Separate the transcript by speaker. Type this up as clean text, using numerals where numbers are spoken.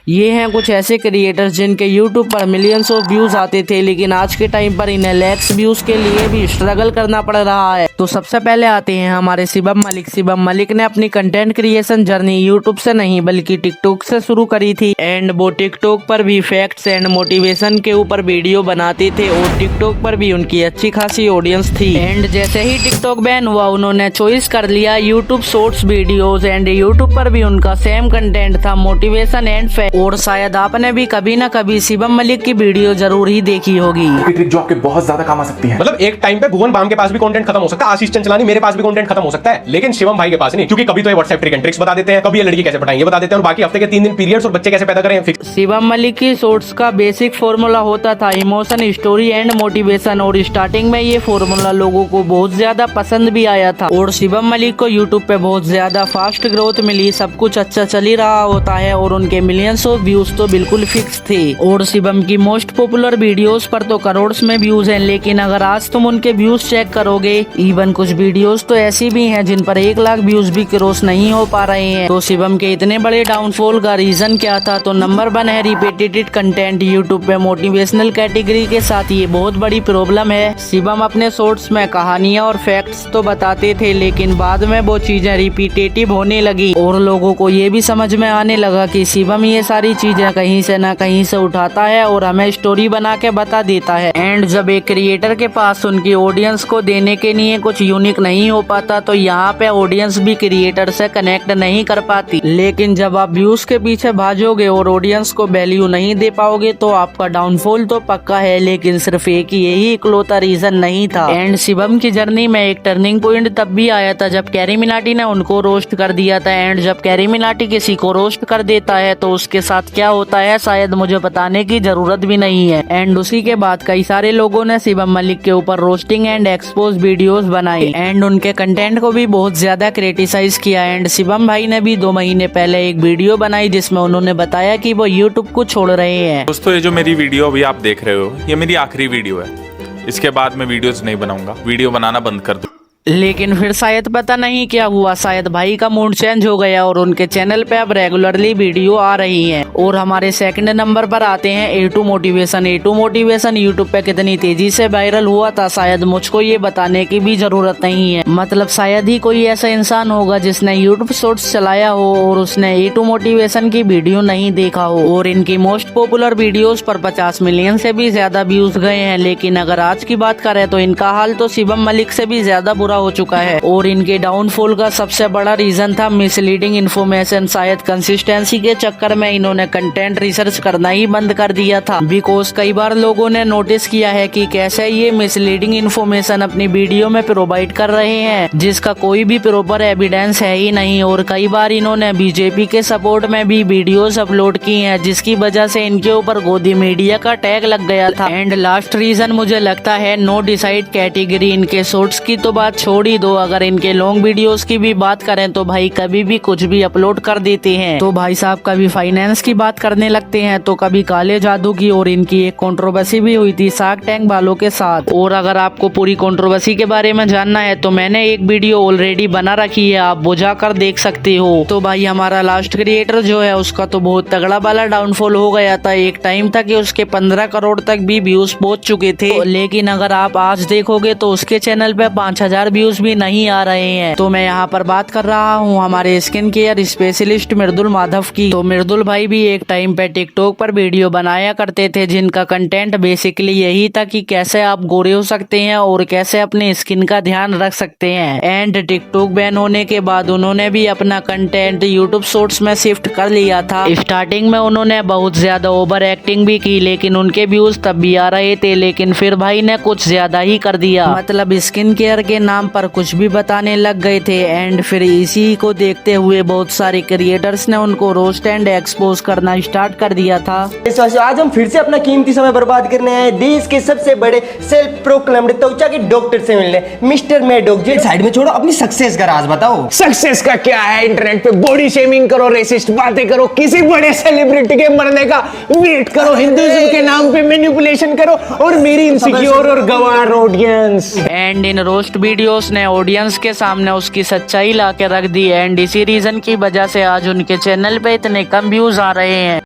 Speaker 1: ये हैं कुछ ऐसे क्रिएटर्स जिनके यूट्यूब पर मिलियंस ऑफ व्यूज आते थे, लेकिन आज के टाइम पर इन्हें लैक्स व्यूज के लिए भी स्ट्रगल करना पड़ रहा है। तो सबसे पहले आते हैं हमारे शिवम मलिक। शिवम मलिक ने अपनी कंटेंट क्रिएशन जर्नी यूट्यूब से नहीं बल्कि टिकटॉक से शुरू करी थी एंड वो टिकटॉक पर भी फैक्ट्स एंड मोटिवेशन के ऊपर वीडियो बनाते थे और टिकटॉक पर भी उनकी अच्छी खासी ऑडियंस थी। एंड जैसे ही टिकटॉक बैन हुआ उन्होंने चॉइस कर लिया YouTube shorts videos and YouTube पर भी उनका सेम कंटेंट था, मोटिवेशन एंड फैक्ट। और शायद आपने भी कभी ना कभी शिवम मलिक की वीडियो जरूर ही देखी होगी।
Speaker 2: ट्रिक जो आपके बहुत ज्यादा काम आ सकती है।
Speaker 3: मतलब एक टाइम पे भुवन बाम के पास भी कंटेंट खत्म हो सकता है, आशीष चंचलानी मेरे पास भी कंटेंट खत्म हो सकता है, लेकिन शिवम भाई के पास नहीं, क्योंकि कभी तो ये व्हाट्सएप ट्रिक एंड ट्रिक्स बता देते हैं, कभी ये लड़की कैसे पटाएंगे बता देते हैं, और बाकी हफ्ते के 3 दिन पीरियड्स और बच्चे कैसे पैदा करें।
Speaker 1: शिवम मलिक की शॉर्ट्स का बेसिक फॉर्मूला होता था इमोशन, स्टोरी एंड मोटिवेशन, और स्टार्टिंग में ये फॉर्मूला लोगों को बहुत ज्यादा पसंद भी आया था और शिवम मलिक को यूट्यूब पे बहुत ज्यादा फास्ट ग्रोथ मिली। सब कुछ अच्छा चल ही रहा होता है और उनके मिलियंस ऑफ व्यूज तो बिल्कुल फिक्स थे। और शिवम की मोस्ट पॉपुलर वीडियोस पर तो करोड़ में व्यूज हैं, लेकिन अगर आज तुम उनके व्यूज चेक करोगे, इवन कुछ वीडियोस तो ऐसी भी हैं जिन पर 1 लाख व्यूज भी क्रॉस नहीं हो पा रहे हैं। तो शिवम के इतने बड़े डाउनफॉल का रीजन क्या था? तो नंबर 1 है रिपीटेड कंटेंट। यूट्यूब पे मोटिवेशनल कैटेगरी के साथ ये बहुत बड़ी प्रॉब्लम है। शिवम अपने शॉर्ट्स में कहानियां और फैक्ट्स तो बताते थे, लेकिन बाद में वो चीजें रिपीटेटिव होने लगी और लोगों को ये भी समझ में आने लगा कि शिवम ये सारी चीजें कहीं से ना कहीं से उठाता है और हमें स्टोरी बना के बता देता है। एंड जब एक क्रिएटर के पास उनकी ऑडियंस को देने के लिए कुछ यूनिक नहीं हो पाता तो यहाँ पे ऑडियंस भी क्रिएटर से कनेक्ट नहीं कर पाती। लेकिन जब आप व्यूज के पीछे भागोगे और ऑडियंस को वैल्यू नहीं दे पाओगे तो आपका डाउनफॉल तो पक्का है। लेकिन सिर्फ एक ही यही इकलौता रीजन नहीं था। एंड शिवम की जर्नी में एक टर्निंग पॉइंट तब भी आया था जब कैरी मिनाटी ने उनको रोस्ट कर दिया था। एंड जब कैरी मिनाटी किसी को रोस्ट कर देता है तो उसके साथ क्या होता है शायद मुझे बताने की जरूरत भी नहीं है। एंड उसी के बाद कई सारे लोगों ने शिवम मलिक के ऊपर रोस्टिंग एंड एक्सपोज वीडियोस बनाई एंड उनके कंटेंट को भी बहुत ज्यादा क्रिटिसाइज किया। एंड शिवम भाई ने भी 2 महीने पहले एक वीडियो बनाई जिसमें उन्होंने बताया कि वो यूट्यूब को छोड़ रहे हैं।
Speaker 4: दोस्तों, ये जो मेरी वीडियो अभी आप देख रहे हो ये मेरी आखिरी वीडियो है। इसके बाद मैं वीडियोस नहीं बनाऊंगा, वीडियो बनाना बंद कर दूं।
Speaker 1: लेकिन फिर शायद पता नहीं क्या हुआ, शायद भाई का मूड चेंज हो गया और उनके चैनल पे अब रेगुलरली वीडियो आ रही हैं। और हमारे सेकंड नंबर पर आते हैं A2 motivation. A2 motivation YouTube पे कितनी तेजी से वायरल हुआ था शायद मुझको ये बताने की भी जरूरत नहीं है। मतलब शायद ही कोई ऐसा इंसान होगा जिसने यूट्यूब शॉर्ट्स चलाया हो और उसने A2 मोटिवेशन की वीडियो नहीं देखा हो। और इनकी मोस्ट पॉपुलर वीडियोस पर 50 मिलियन से भी ज्यादा व्यूज गए हैं। लेकिन अगर आज की बात करें तो इनका हाल तो शिवम मलिक से भी ज्यादा बुरा हो चुका है। और इनके डाउनफॉल का सबसे बड़ा रीजन था मिसलीडिंग इन्फॉर्मेशन। शायद कंसिस्टेंसी के चक्कर में इन्होंने कंटेंट रिसर्च करना ही बंद कर दिया था। बिकॉज कई बार लोगों ने नोटिस किया है कि कैसे ये मिसलीडिंग इन्फॉर्मेशन अपनी वीडियो में प्रोवाइड कर रहे हैं जिसका कोई भी प्रॉपर एविडेंस है ही नहीं। और कई बार इन्होंने बीजेपी के सपोर्ट में भी वीडियोस अपलोड की हैं जिसकी वजह से इनके ऊपर गोदी मीडिया का टैग लग गया था। एंड लास्ट रीजन मुझे लगता है नो डिसाइड कैटेगरी। इनके शॉर्ट्स की तो बात छोड़ ही दो, अगर इनके लॉन्ग वीडियोस की भी बात करें तो भाई कभी भी कुछ भी अपलोड कर देते हैं। तो भाई साहब कभी फाइनेंस की बात करने लगते हैं तो कभी काले जादू की। और इनकी एक कंट्रोवर्सी भी हुई थी शार्क टैंक वालों के साथ। और अगर आपको पूरी कंट्रोवर्सी के बारे में जानना है तो मैंने एक वीडियो ऑलरेडी बना रखी है, आप वो जाकर देख सकते हो। तो भाई हमारा लास्ट क्रिएटर जो है उसका तो बहुत तगड़ा वाला डाउनफॉल हो गया था। एक टाइम था कि उसके 15 करोड़ तक भी व्यूज पहुंच चुके थे। लेकिन अगर आप आज देखोगे तो उसके चैनल पे 5000 व्यूज भी नहीं आ रहे हैं। तो मैं यहाँ पर बात कर रहा हूँ हमारे स्किन केयर स्पेशलिस्ट मृदुल माधव की। तो मृदुल भाई भी एक टाइम पे टिकटॉक पर वीडियो बनाया करते थे जिनका कंटेंट बेसिकली यही था कि कैसे आप गोरे हो सकते हैं और कैसे अपने स्किन का ध्यान रख सकते हैं। एंड टिकटॉक बैन होने के बाद उन्होंने भी अपना कंटेंट यूट्यूब शॉर्ट्स में शिफ्ट कर लिया था। स्टार्टिंग में उन्होंने बहुत ज्यादा ओवर एक्टिंग भी की लेकिन उनके व्यूज तब भी आ रहे थे। लेकिन फिर भाई ने कुछ ज्यादा ही कर दिया, मतलब स्किन केयर के नाम पर कुछ भी बताने लग गए थे। एंड फिर इसी को देखते हुए बहुत सारे क्रिएटर्स ने उनको रोस्ट एंड एक्सपोज करना स्टार्ट कर दिया था।
Speaker 5: आज हम फिर से अपना कीमती समय बर्बाद करने आए देश के सबसे बड़े सेल्फ प्रोक्लेम्ड त्वचा के डॉक्टर से मिलने, मिस्टर मेडोक। जी साइड में छोड़ो, अपनी सक्सेस का राज बताओ।
Speaker 6: सक्सेस का क्या है? इंटरनेट पे बॉडी शेमिंग करो, रेसिस्ट बातें करो, किसी बड़े सेलिब्रिटी के मरने का वेट करो, हिंदुइज्म के नाम पे मैनिपुलेशन करो और मेरी इनसिक्योर और गवार audience.
Speaker 1: And in roast videos ने ऑडियंस के सामने उसकी सच्चाई ला के रख दी। एंड इसी रीजन की वजह से आज उनके चैनल पे इतने कम व्यूज आ रहे हैं।